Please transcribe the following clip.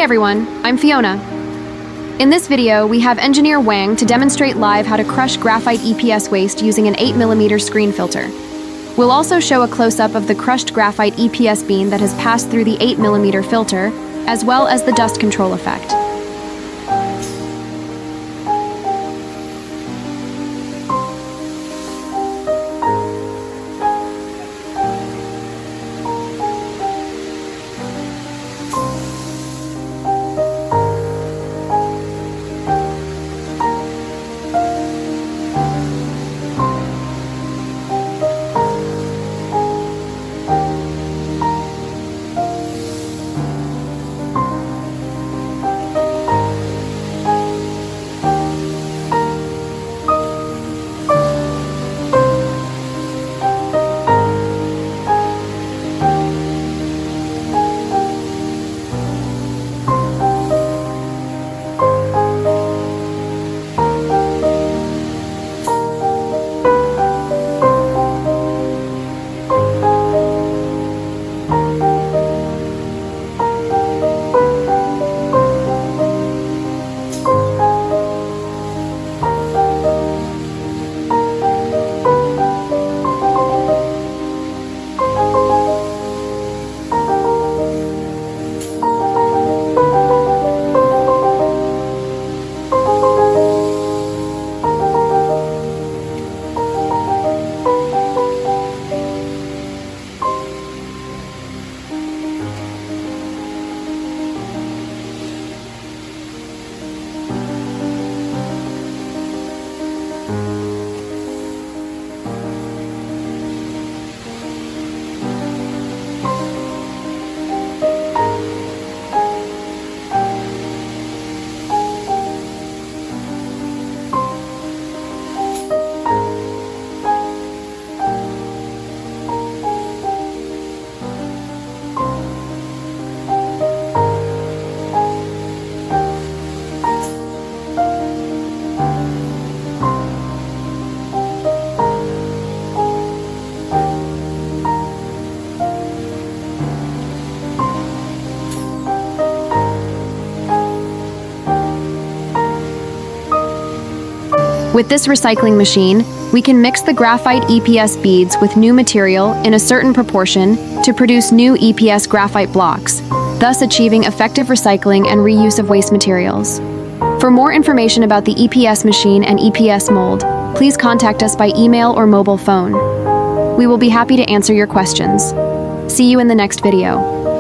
everyone, I'm Fiona. In this video, we have engineer Wang to demonstrate live how to crush graphite EPS waste using an 8mm screen filter. We'll also show a close-up of the crushed graphite EPS bean that has passed through the 8mm filter, as well as the dust control effect. With this recycling machine, we can mix the graphite EPS beads with new material in a certain proportion to produce new EPS graphite blocks, thus achieving effective recycling and reuse of waste materials. For more information about the EPS machine and EPS mold, please contact us by email or mobile phone. We will be happy to answer your questions. See you in the next video.